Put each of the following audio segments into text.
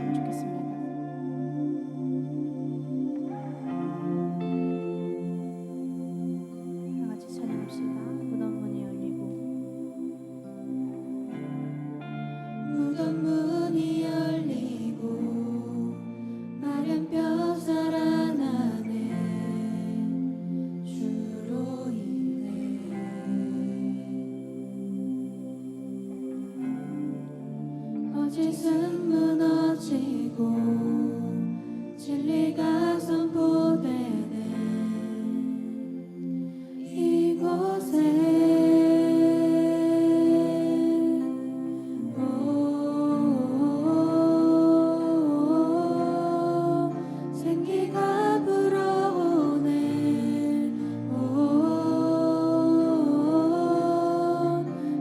기도하시면 좋겠습니다. 다 같이 찬양합시다. 무덤 문이 열리고 무덤 문이 열리고 마른 뼈 살아나네 주로 인해 거짓은 무너지고 진리가 선포되네 이곳에 생기가 불어오네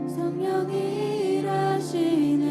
성령이 일하시네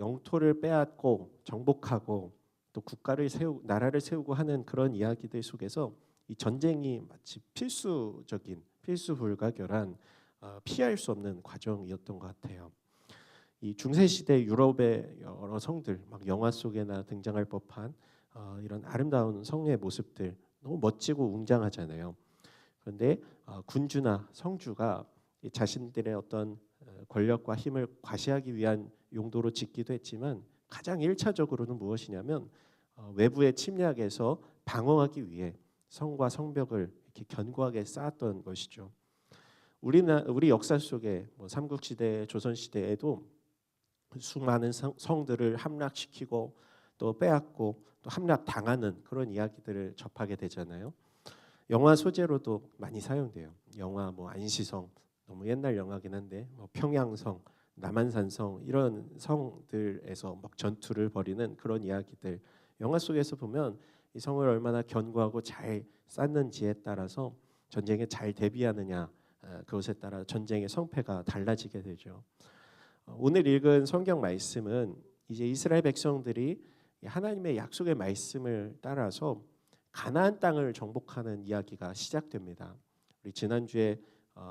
영토를 빼앗고 정복하고 또 나라를 세우고 하는 그런 이야기들 속에서 이 전쟁이 마치 필수 불가결한 피할 수 없는 과정이었던 것 같아요. 이 중세 시대 유럽의 여러 성들, 막 영화 속에나 등장할 법한 이런 아름다운 성의 모습들 너무 멋지고 웅장하잖아요. 그런데 군주나 성주가 자신들의 어떤 권력과 힘을 과시하기 위한 용도로 짓기도 했지만 가장 일차적으로는 무엇이냐면 외부의 침략에서 방어하기 위해 성과 성벽을 이렇게 견고하게 쌓았던 것이죠. 우리 역사 속에 삼국시대, 조선시대에도 수많은 성들을 함락시키고 또 빼앗고 또 함락당하는 그런 이야기들을 접하게 되잖아요. 영화 소재로도 많이 사용돼요. 영화 안시성 너무 옛날 영화긴 한데 평양성, 남한산성 이런 성들에서 막 전투를 벌이는 그런 이야기들 영화 속에서 보면 이 성을 얼마나 견고하고 잘 쌓는지에 따라서 전쟁에 잘 대비하느냐 그것에 따라 전쟁의 성패가 달라지게 되죠. 오늘 읽은 성경 말씀은 이제 이스라엘 백성들이 하나님의 약속의 말씀을 따라서 가나안 땅을 정복하는 이야기가 시작됩니다. 우리 지난주에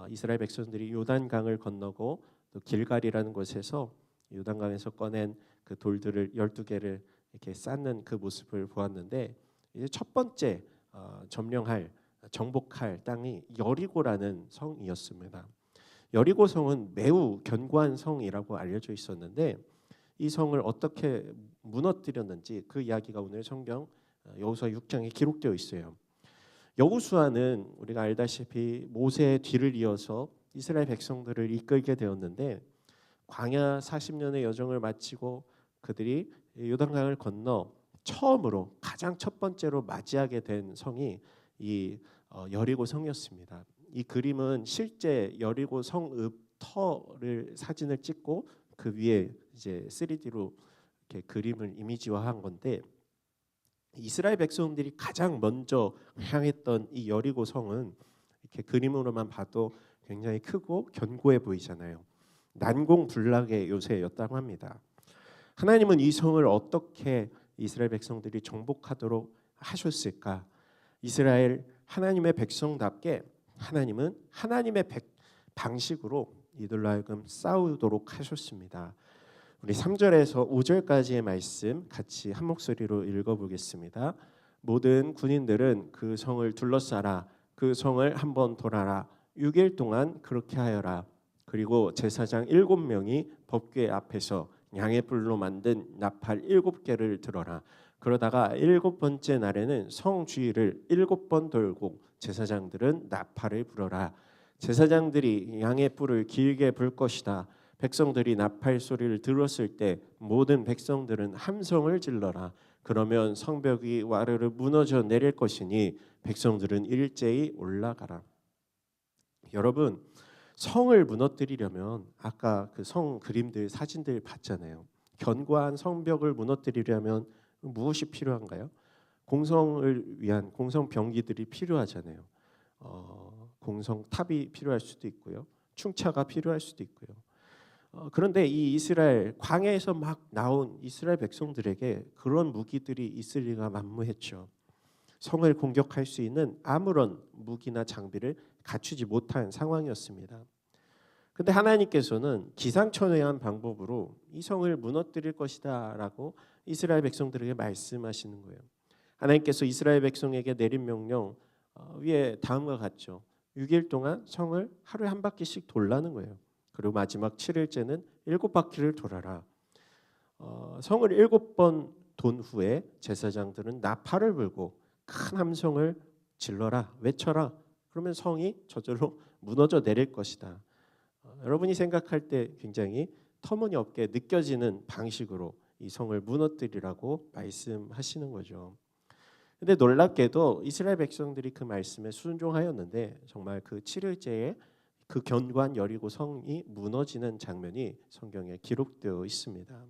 이스라엘 백성들이 요단강을 건너고 또 길갈이라는 곳에서 요단강에서 꺼낸 그 돌들을 12개를 이렇게 쌓는 그 모습을 보았는데 이제 첫 번째 정복할 땅이 여리고라는 성이었습니다. 여리고 성은 매우 견고한 성이라고 알려져 있었는데 이 성을 어떻게 무너뜨렸는지 그 이야기가 오늘 성경 여호수아 6장에 기록되어 있어요. 여호수아는 우리가 알다시피 모세의 뒤를 이어서 이스라엘 백성들을 이끌게 되었는데 광야 40년의 여정을 마치고 그들이 요단강을 건너 처음으로 가장 첫 번째로 맞이하게 된 성이 이 여리고 성이었습니다. 이 그림은 실제 여리고 성읍 터를 사진을 찍고 그 위에 이제 3D로 이렇게 그림을 이미지화한 건데 이스라엘 백성들이 가장 먼저 향했던 이 여리고 성은 이렇게 그림으로만 봐도 굉장히 크고 견고해 보이잖아요. 난공불락의 요새였다고 합니다. 하나님은 이 성을 어떻게 이스라엘 백성들이 정복하도록 하셨을까? 이스라엘 하나님의 백성답게 하나님은 하나님의 방식으로 이들로 하여금 싸우도록 하셨습니다. 우리 3절에서 5절까지의 말씀 같이 한 목소리로 읽어보겠습니다. 모든 군인들은 그 성을 둘러싸라. 그 성을 한번 돌아라. 6일 동안 그렇게 하여라. 그리고 제사장 7명이 법궤 앞에서 양의 뿔로 만든 나팔 7개를 들어라. 그러다가 7번째 날에는 성 주위를 7번 돌고 제사장들은 나팔을 불어라. 제사장들이 양의 뿔을 길게 불 것이다. 백성들이 나팔 소리를 들었을 때 모든 백성들은 함성을 질러라. 그러면 성벽이 와르르 무너져 내릴 것이니 백성들은 일제히 올라가라. 여러분, 성을 무너뜨리려면 아까 그 성 그림들 사진들 봤잖아요. 견고한 성벽을 무너뜨리려면 무엇이 필요한가요? 공성을 위한 공성 병기들이 필요하잖아요. 공성탑이 필요할 수도 있고요. 충차가 필요할 수도 있고요. 그런데 이 이스라엘 광야에서 막 나온 이스라엘 백성들에게 그런 무기들이 있을 리가 만무했죠. 성을 공격할 수 있는 아무런 무기나 장비를 갖추지 못한 상황이었습니다. 그런데 하나님께서는 기상천외한 방법으로 이 성을 무너뜨릴 것이다라고 이스라엘 백성들에게 말씀하시는 거예요. 하나님께서 이스라엘 백성에게 내린 명령 위에 다음과 같죠. 6일 동안 성을 하루에 한 바퀴씩 돌라는 거예요. 그리고 마지막 7일째는 7바퀴를 돌아라. 성을 7번 돈 후에 제사장들은 나팔을 불고 큰 함성을 질러라, 외쳐라. 그러면 성이 저절로 무너져 내릴 것이다. 여러분이 생각할 때 굉장히 터무니없게 느껴지는 방식으로 이 성을 무너뜨리라고 말씀하시는 거죠. 근데 놀랍게도 이스라엘 백성들이 그 말씀에 순종하였는데 정말 그 7일째에 그 견고한 여리고 성이 무너지는 장면이 성경에 기록되어 있습니다.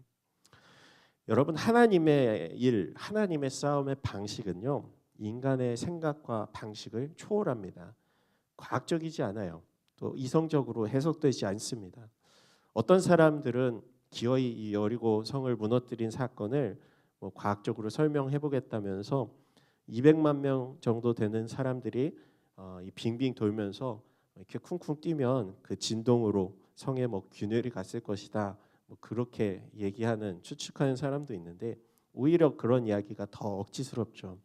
여러분, 하나님의 일, 하나님의 싸움의 방식은요, 인간의 생각과 방식을 초월합니다. 과학적이지 않아요. 또 이성적으로 해석되지 않습니다. 어떤 사람들은 기어이 이 여리고 성을 무너뜨린 사건을 뭐 과학적으로 설명해 보겠다면서 200만 명 정도 되는 사람들이 이 빙빙 돌면서 이렇게 쿵쿵 뛰면 그 진동으로 성에 뭐 균열이 갔을 것이다. 뭐 그렇게 얘기하는 추측하는 사람도 있는데 오히려 그런 이야기가 더 억지스럽죠.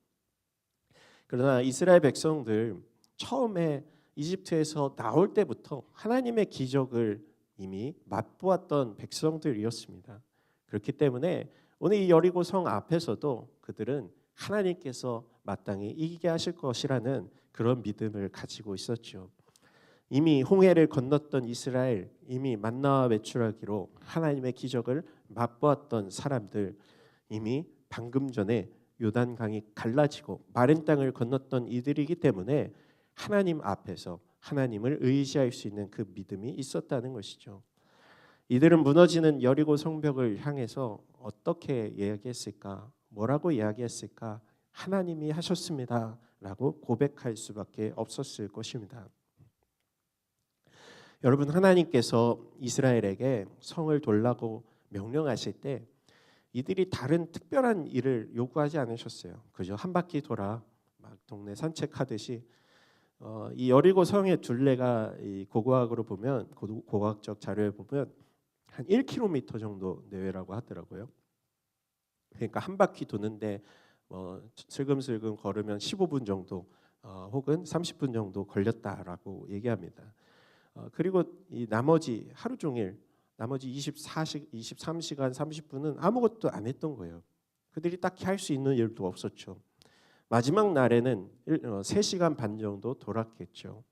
그러나 이스라엘 백성들 처음에 이집트에서 나올 때부터 하나님의 기적을 이미 맛보았던 백성들이었습니다. 그렇기 때문에 오늘 이 여리고 성 앞에서도 그들은 하나님께서 마땅히 이기게 하실 것이라는 그런 믿음을 가지고 있었죠. 이미 홍해를 건넜던 이스라엘, 이미 만나와 메추라기로 하나님의 기적을 맛보았던 사람들, 이미 방금 전에 요단강이 갈라지고 마른 땅을 건넜던 이들이기 때문에 하나님 앞에서 하나님을 의지할 수 있는 그 믿음이 있었다는 것이죠. 이들은 무너지는 여리고 성벽을 향해서 어떻게 이야기했을까? 뭐라고 이야기했을까? 하나님이 하셨습니다 라고 고백할 수밖에 없었을 것입니다. 여러분, 하나님께서 이스라엘에게 성을 돌라고 명령하실 때 이들이 다른 특별한 일을 요구하지 않으셨어요. 그저 한 바퀴 돌아 막 동네 산책하듯이 이 여리고 성의 둘레가 이 고고학으로 보면 고고학적 자료에 보면 한 1km 정도 내외라고 하더라고요. 그러니까 한 바퀴 도는데 슬금슬금 걸으면 15분 정도 혹은 30분 정도 걸렸다라고 얘기합니다. 그리고 이 나머지 하루 종일 나머지 23시간 30분은 아무것도 안 했던 거예요. 그들이 딱히 할 수 있는 일도 없었죠. 마지막 날에는 3시간 반 정도 돌았겠죠.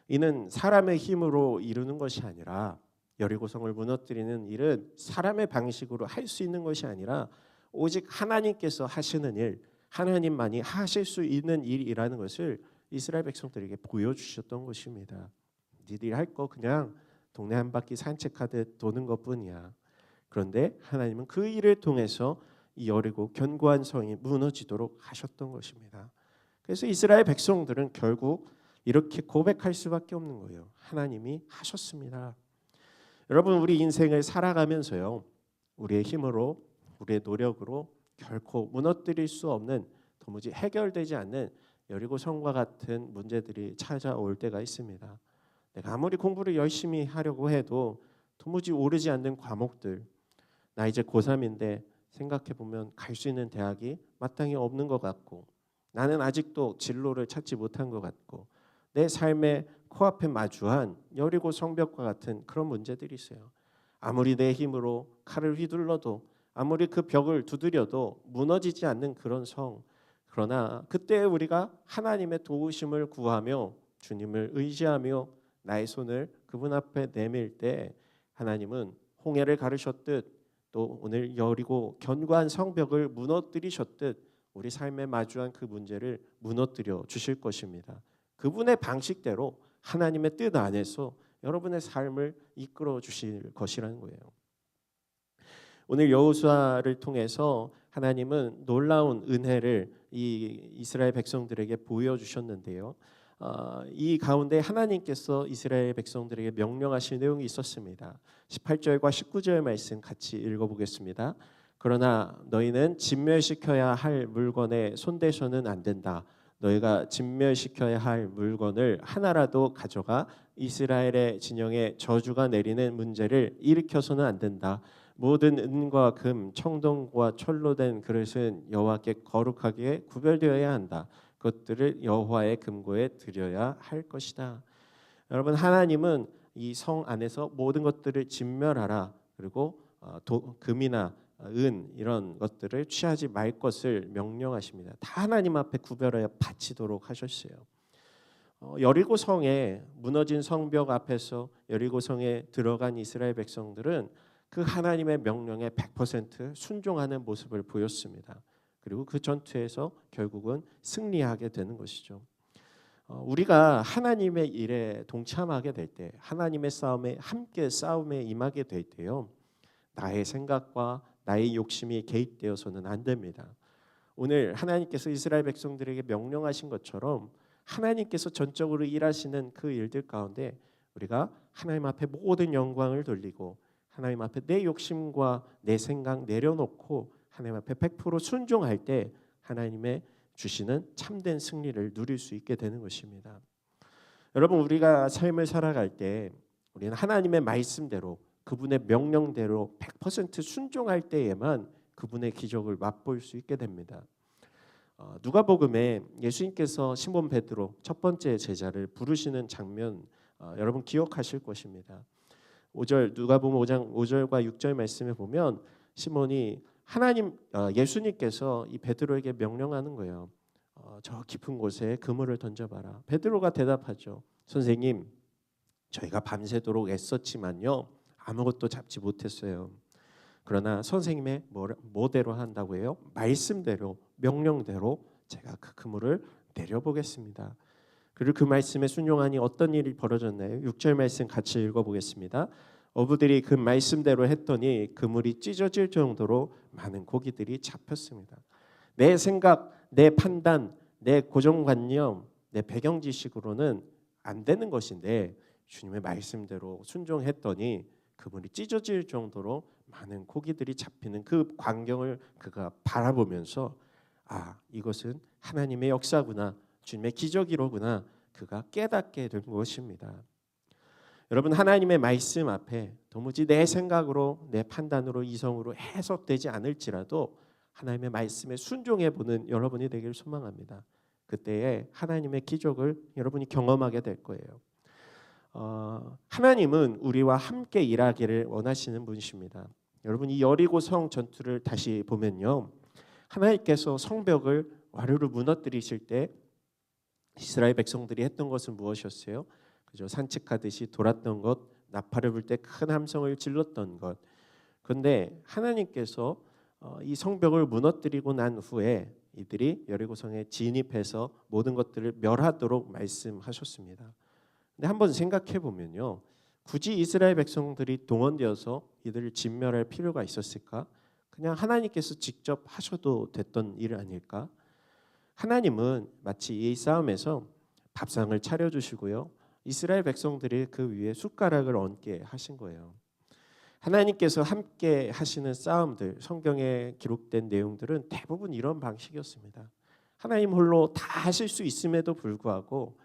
이는 사람의 힘으로 이루는 것이 아니라 여리고성을 무너뜨리는 일은 사람의 방식으로 할 수 있는 것이 아니라 오직 하나님께서 하시는 일, 하나님만이 하실 수 있는 일이라는 것을 이스라엘 백성들에게 보여주셨던 것입니다. 니들이 할 거 그냥 동네 한 바퀴 산책하듯 도는 것뿐이야. 그런데 하나님은 그 일을 통해서 이 여리고 견고한 성이 무너지도록 하셨던 것입니다. 그래서 이스라엘 백성들은 결국 이렇게 고백할 수밖에 없는 거예요. 하나님이 하셨습니다. 여러분, 우리 인생을 살아가면서요, 우리의 힘으로, 우리의 노력으로 결코 무너뜨릴 수 없는, 도무지 해결되지 않는 여리고 성과 같은 문제들이 찾아올 때가 있습니다. 내가 아무리 공부를 열심히 하려고 해도 도무지 오르지 않는 과목들, 나 이제 고3인데 생각해보면 갈 수 있는 대학이 마땅히 없는 것 같고, 나는 아직도 진로를 찾지 못한 것 같고, 내 삶의 코앞에 마주한 여리고 성벽과 같은 그런 문제들이 있어요. 아무리 내 힘으로 칼을 휘둘러도, 아무리 그 벽을 두드려도 무너지지 않는 그런 성. 그러나 그때 우리가 하나님의 도우심을 구하며 주님을 의지하며 나의 손을 그분 앞에 내밀 때 하나님은 홍해를 가르셨듯 또 오늘 여리고 견고한 성벽을 무너뜨리셨듯 우리 삶에 마주한 그 문제를 무너뜨려 주실 것입니다. 그분의 방식대로 하나님의 뜻 안에서 여러분의 삶을 이끌어 주실 것이라는 거예요. 오늘 여호수아를 통해서 하나님은 놀라운 은혜를 이 이스라엘 백성들에게 보여주셨는데요. 이 가운데 하나님께서 이스라엘 백성들에게 명령하신 내용이 있었습니다. 18절과 19절 말씀 같이 읽어보겠습니다. 그러나 너희는 진멸시켜야 할 물건에 손대서는 안 된다. 너희가 진멸시켜야 할 물건을 하나라도 가져가 이스라엘의 진영에 저주가 내리는 문제를 일으켜서는 안 된다. 모든 은과 금, 청동과 철로 된 그릇은 여호와께 거룩하게 구별되어야 한다. 그것들을 여호와의 금고에 드려야 할 것이다. 여러분, 하나님은 이 성 안에서 모든 것들을 진멸하라. 그리고 금이나 은 이런 것들을 취하지 말 것을 명령하십니다. 다 하나님 앞에 구별하여 바치도록 하셨어요. 여리고 성에 무너진 성벽 앞에서 여리고 성에 들어간 이스라엘 백성들은 그 하나님의 명령에 100% 순종하는 모습을 보였습니다. 그리고 그 전투에서 결국은 승리하게 되는 것이죠. 우리가 하나님의 일에 동참하게 될 때, 하나님의 싸움에 함께 싸움에 임하게 될 때요, 나의 생각과 나의 욕심이 개입되어서는 안 됩니다. 오늘 하나님께서 이스라엘 백성들에게 명령하신 것처럼 하나님께서 전적으로 일하시는 그 일들 가운데 우리가 하나님 앞에 모든 영광을 돌리고 하나님 앞에 내 욕심과 내 생각 내려놓고 하나님 앞에 100% 순종할 때 하나님의 주시는 참된 승리를 누릴 수 있게 되는 것입니다. 여러분, 우리가 삶을 살아갈 때 우리는 하나님의 말씀대로 그분의 명령대로 100% 순종할 때에만 그분의 기적을 맛볼 수 있게 됩니다. 누가복음에 예수님께서 시몬 베드로 첫 번째 제자를 부르시는 장면 여러분 기억하실 것입니다. 5절 누가복음 5장 5절과 6절 말씀에 보면 시몬이 예수님께서 이 베드로에게 명령하는 거예요. 저 깊은 곳에 그물을 던져봐라. 베드로가 대답하죠. 선생님, 저희가 밤새도록 애썼지만요 아무것도 잡지 못했어요. 그러나 선생님의 뭐대로 한다고 해요? 말씀대로 명령대로 제가 그 그물을 내려보겠습니다. 그리고 그 말씀에 순종하니 어떤 일이 벌어졌나요? 6절 말씀 같이 읽어보겠습니다. 어부들이 그 말씀대로 했더니 그물이 찢어질 정도로 많은 고기들이 잡혔습니다. 내 생각, 내 판단, 내 고정관념, 내 배경 지식으로는 안 되는 것인데 주님의 말씀대로 순종했더니 그물이 찢어질 정도로 많은 고기들이 잡히는 그 광경을 그가 바라보면서 이것은 하나님의 역사구나, 주님의 기적이로구나 그가 깨닫게 된 것입니다. 여러분, 하나님의 말씀 앞에 도무지 내 생각으로 내 판단으로 이성으로 해석되지 않을지라도 하나님의 말씀에 순종해보는 여러분이 되기를 소망합니다. 그때에 하나님의 기적을 여러분이 경험하게 될 거예요. 하나님은 우리와 함께 일하기를 원하시는 분이십니다. 여러분, 이 여리고성 전투를 다시 보면요, 하나님께서 성벽을 와르르 무너뜨리실 때 이스라엘 백성들이 했던 것은 무엇이었어요? 그죠? 산책하듯이 돌았던 것, 나팔을 불 때 큰 함성을 질렀던 것. 그런데 하나님께서 이 성벽을 무너뜨리고 난 후에 이들이 여리고성에 진입해서 모든 것들을 멸하도록 말씀하셨습니다. 근데 한번 생각해 보면요, 굳이 이스라엘 백성들이 동원되어서 이들을 진멸할 필요가 있었을까? 그냥 하나님께서 직접 하셔도 됐던 일 아닐까? 하나님은 마치 이 싸움에서 밥상을 차려주시고요, 이스라엘 백성들이 그 위에 숟가락을 얹게 하신 거예요. 하나님께서 함께 하시는 싸움들, 성경에 기록된 내용들은 대부분 이런 방식이었습니다. 하나님 홀로 다 하실 수 있음에도 불구하고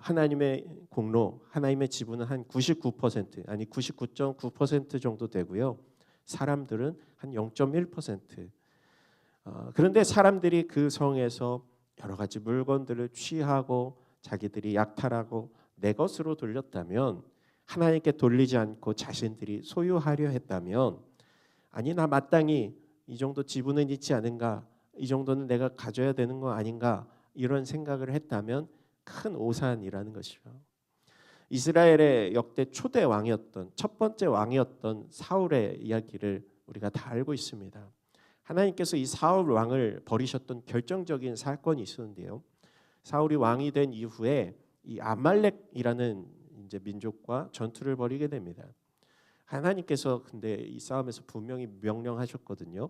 하나님의 공로, 하나님의 지분은 한 99% 아니 99.9% 정도 되고요, 사람들은 한 0.1%. 그런데 사람들이 그 성에서 여러 가지 물건들을 취하고 자기들이 약탈하고 내 것으로 돌렸다면, 하나님께 돌리지 않고 자신들이 소유하려 했다면, 아니 나 마땅히 이 정도 지분은 있지 않은가, 이 정도는 내가 가져야 되는 거 아닌가, 이런 생각을 했다면 큰 오산이라는 것이죠. 이스라엘의 역대 초대 왕이었던 첫 번째 왕이었던 사울의 이야기를 우리가 다 알고 있습니다. 하나님께서 이 사울 왕을 버리셨던 결정적인 사건이 있었는데요, 사울이 왕이 된 이후에 이 아말렉이라는 이제 민족과 전투를 벌이게 됩니다. 하나님께서 근데 이 싸움에서 분명히 명령하셨거든요.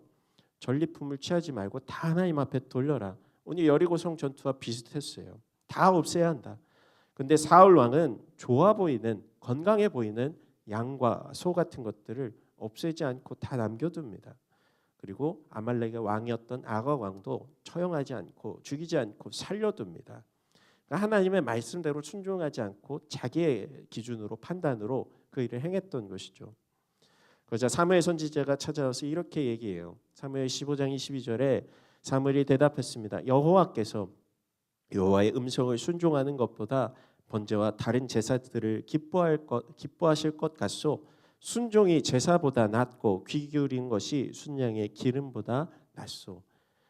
전리품을 취하지 말고 다 하나님 앞에 돌려라. 오늘 여리고성 전투와 비슷했어요. 다 없애야 한다. 근데 사울 왕은 좋아 보이는, 건강해 보이는 양과 소 같은 것들을 없애지 않고 다 남겨둡니다. 그리고 아말렉의 왕이었던 아각 왕도 처형하지 않고 죽이지 않고 살려둡니다. 그러니까 하나님의 말씀대로 순종하지 않고 자기의 기준으로 판단으로 그 일을 행했던 것이죠. 그러자 사무엘 선지자가 찾아와서 이렇게 얘기해요. 사무엘 15장 22절에 사무엘이 대답했습니다. 여호와께서 여호와의 음성을 순종하는 것보다 번제와 다른 제사들을 기뻐하실 것 같소. 순종이 제사보다 낫고 귀 기울인 것이 순양의 기름보다 낫소.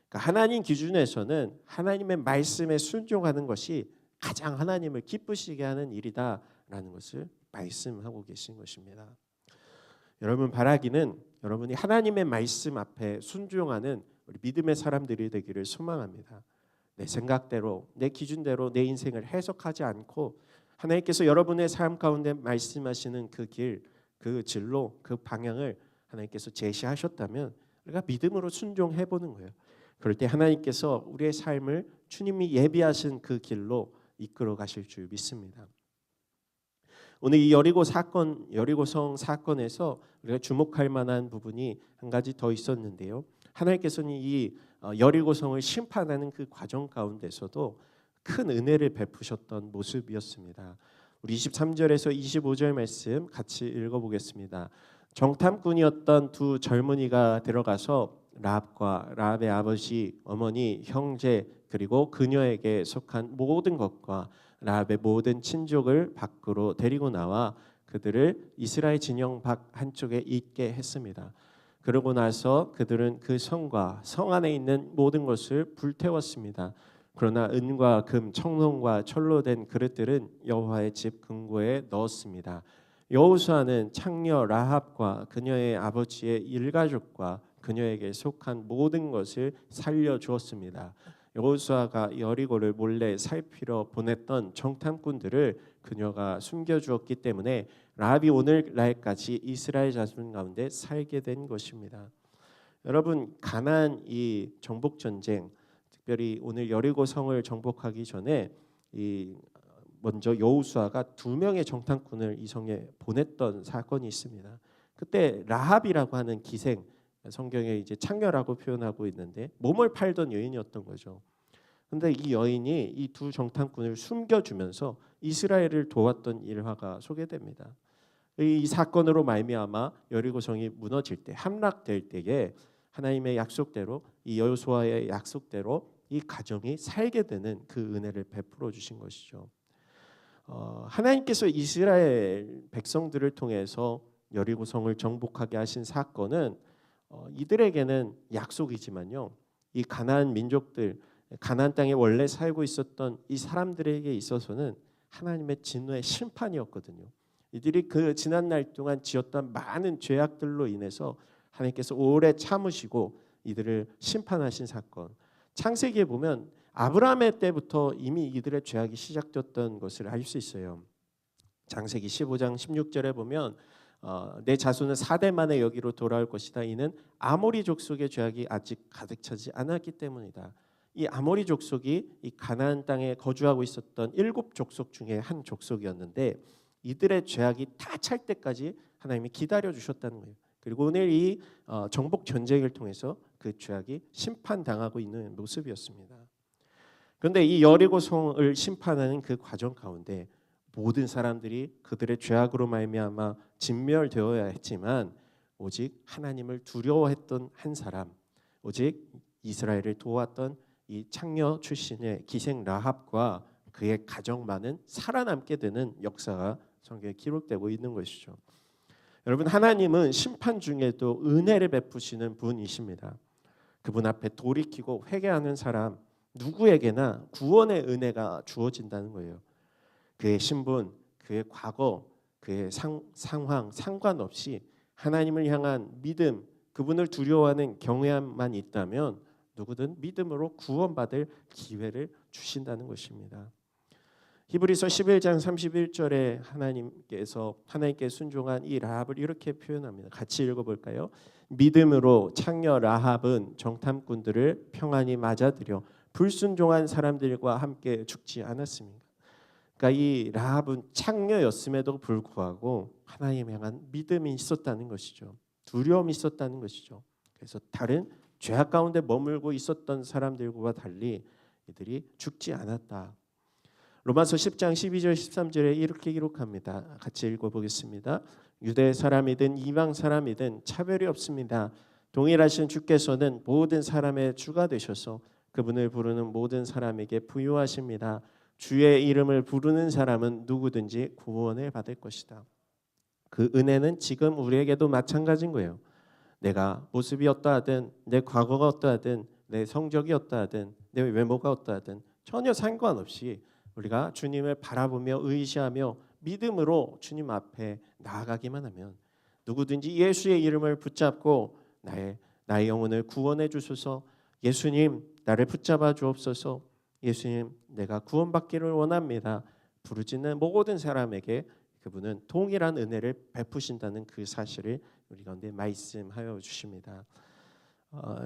그러니까 하나님 기준에서는 하나님의 말씀에 순종하는 것이 가장 하나님을 기쁘시게 하는 일이다라는 것을 말씀하고 계신 것입니다. 여러분, 바라기는 여러분이 하나님의 말씀 앞에 순종하는 우리 믿음의 사람들이 되기를 소망합니다. 내 생각대로, 내 기준대로 내 인생을 해석하지 않고 하나님께서 여러분의 삶 가운데 말씀하시는 그 길, 그 진로, 그 방향을 하나님께서 제시하셨다면 우리가 믿음으로 순종해 보는 거예요. 그럴 때 하나님께서 우리의 삶을 주님이 예비하신 그 길로 이끌어 가실 줄 믿습니다. 오늘 이 여리고성 사건에서 우리가 주목할 만한 부분이 한 가지 더 있었는데요. 하나님께서는 이 여리고성을 심판하는 그 과정 가운데서도 큰 은혜를 베푸셨던 모습이었습니다. 우리 23절에서 25절 말씀 같이 읽어보겠습니다. 정탐꾼이었던 두 젊은이가 들어가서 라합과 라합의 아버지, 어머니, 형제 그리고 그녀에게 속한 모든 것과 라합의 모든 친족을 밖으로 데리고 나와 그들을 이스라엘 진영 밖 한쪽에 있게 했습니다. 그러고 나서 그들은 그 성과 성 안에 있는 모든 것을 불태웠습니다. 그러나 은과 금, 청동과 철로 된 그릇들은 여호와의 집 금고에 넣었습니다. 여호수아는 창녀 라합과 그녀의 아버지의 일가족과 그녀에게 속한 모든 것을 살려주었습니다. 여호수아가 여리고를 몰래 살피러 보냈던 정탐꾼들을 그녀가 숨겨주었기 때문에 라합이 오늘날까지 이스라엘 자손 가운데 살게 된 것입니다. 여러분, 가나안 이 정복 전쟁, 특별히 오늘 여리고 성을 정복하기 전에 먼저 여호수아가 2명의 정탐꾼을 이 성에 보냈던 사건이 있습니다. 그때 라합이라고 하는 기생, 성경에 이제 창녀라고 표현하고 있는데 몸을 팔던 여인이었던 거죠. 근데 이 여인이 이 두 정탐꾼을 숨겨주면서 이스라엘을 도왔던 일화가 소개됩니다. 이 사건으로 말미암아 여리고성이 무너질 때, 함락될 때에 하나님의 약속대로, 이 여호수아의 약속대로 이 가정이 살게 되는 그 은혜를 베풀어 주신 것이죠. 하나님께서 이스라엘 백성들을 통해서 여리고성을 정복하게 하신 사건은 이들에게는 약속이지만요, 이 가나안 민족들, 가나안 땅에 원래 살고 있었던 이 사람들에게 있어서는 하나님의 진노의 심판이었거든요. 이들이 그 지난 날 동안 지었던 많은 죄악들로 인해서 하나님께서 오래 참으시고 이들을 심판하신 사건. 창세기에 보면 아브라함의 때부터 이미 이들의 죄악이 시작되었던 것을 알 수 있어요. 창세기 15장 16절에 보면 내 자손은 4대 만에 여기로 돌아올 것이다. 이는 아모리 족속의 죄악이 아직 가득 차지 않았기 때문이다. 이 아모리 족속이 이 가나안 땅에 거주하고 있었던 7족속 중에 한 족속이었는데 이들의 죄악이 다 찰 때까지 하나님이 기다려 주셨다는 거예요. 그리고 오늘 이 정복 전쟁을 통해서 그 죄악이 심판당하고 있는 모습이었습니다. 그런데 이 여리고성을 심판하는 그 과정 가운데 모든 사람들이 그들의 죄악으로 말미암아 진멸되어야 했지만 오직 하나님을 두려워했던 한 사람, 오직 이스라엘을 도왔던 이 창녀 출신의 기생 라합과 그의 가정만은 살아남게 되는 역사가 성경에 기록되고 있는 것이죠. 여러분, 하나님은 심판 중에도 은혜를 베푸시는 분이십니다. 그분 앞에 돌이키고 회개하는 사람 누구에게나 구원의 은혜가 주어진다는 거예요. 그의 신분, 그의 과거, 그의 상황 상관없이 하나님을 향한 믿음, 그분을 두려워하는 경외함만 있다면 누구든 믿음으로 구원받을 기회를 주신다는 것입니다. 히브리서 11장 31절에 하나님께 순종한 이 라합을 이렇게 표현합니다. 같이 읽어볼까요? 믿음으로 창녀 라합은 정탐꾼들을 평안히 맞아들여 불순종한 사람들과 함께 죽지 않았습니다. 그러니까 이 라합은 창녀였음에도 불구하고 하나님에 향한 믿음이 있었다는 것이죠. 두려움이 있었다는 것이죠. 그래서 다른 죄악 가운데 머물고 있었던 사람들과 달리 이들이 죽지 않았다. 로마서 10장 12절 13절에 이렇게 기록합니다. 같이 읽어보겠습니다. 유대 사람이든 이방 사람이든 차별이 없습니다. 동일하신 주께서는 모든 사람의 주가 되셔서 그분을 부르는 모든 사람에게 부유하십니다. 주의 이름을 부르는 사람은 누구든지 구원을 받을 것이다. 그 은혜는 지금 우리에게도 마찬가지인 거예요. 내가 모습이 어떠하든, 내 과거가 어떠하든, 내 성적이 어떠하든, 내 외모가 어떠하든 전혀 상관없이 우리가 주님을 바라보며 의지하며 믿음으로 주님 앞에 나아가기만 하면 누구든지 예수의 이름을 붙잡고 나의 영혼을 구원해 주소서, 예수님 나를 붙잡아 주옵소서, 예수님 내가 구원받기를 원합니다, 부르짖는 모든 사람에게 그분은 동일한 은혜를 베푸신다는 그 사실을 우리 가운데 말씀하여 주십니다.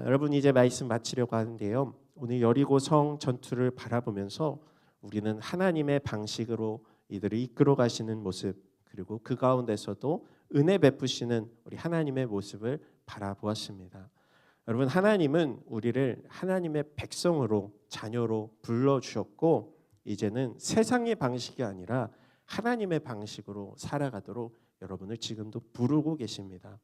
여러분, 이제 말씀 마치려고 하는데요, 오늘 여리고 성 전투를 바라보면서 우리는 하나님의 방식으로 이들을 이끌어 가시는 모습, 그리고 그 가운데서도 은혜 베푸시는 우리 하나님의 모습을 바라보았습니다. 여러분, 하나님은 우리를 하나님의 백성으로 자녀로 불러주셨고 이제는 세상의 방식이 아니라 하나님의 방식으로 살아가도록 여러분을 지금도 부르고 계십니다.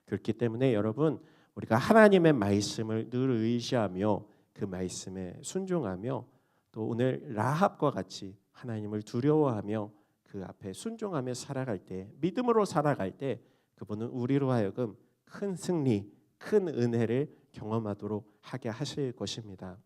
그렇기 때문에 여러분, 우리가 하나님의 말씀을 늘 의지하며 그 말씀에 순종하며 또 오늘 라합과 같이 하나님을 두려워하며 그 앞에 순종하며 살아갈 때, 믿음으로 살아갈 때 그분은 우리로 하여금 큰 승리, 큰 은혜를 경험하도록 하게 하실 것입니다.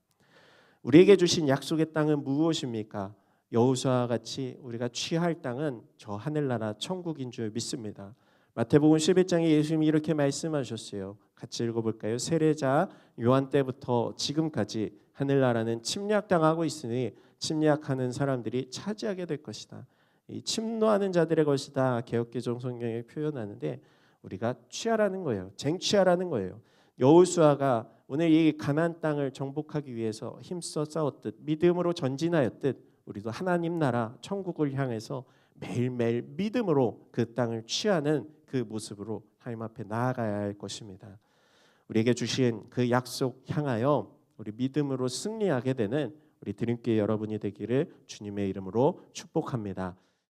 우리에게 주신 약속의 땅은 무엇입니까? 여호수아와 같이 우리가 취할 땅은 저 하늘나라 천국인 줄 믿습니다. 마태복음 11장에 예수님이 이렇게 말씀하셨어요. 같이 읽어볼까요? 세례자 요한 때부터 지금까지 하늘나라는 침략당하고 있으니 침략하는 사람들이 차지하게 될 것이다. 이 침노하는 자들의 것이다. 개역개정 성경에 표현하는데 우리가 취하라는 거예요. 쟁취하라는 거예요. 여호수아가 오늘 이 가나안 땅을 정복하기 위해서 힘써 싸웠듯 믿음으로 전진하였듯 우리도 하나님 나라 천국을 향해서 매일매일 믿음으로 그 땅을 취하는 그 모습으로 하나님 앞에 나아가야 할 것입니다. 우리에게 주신 그 약속 향하여 우리 믿음으로 승리하게 되는 우리 드림교회 여러분이 되기를 주님의 이름으로 축복합니다.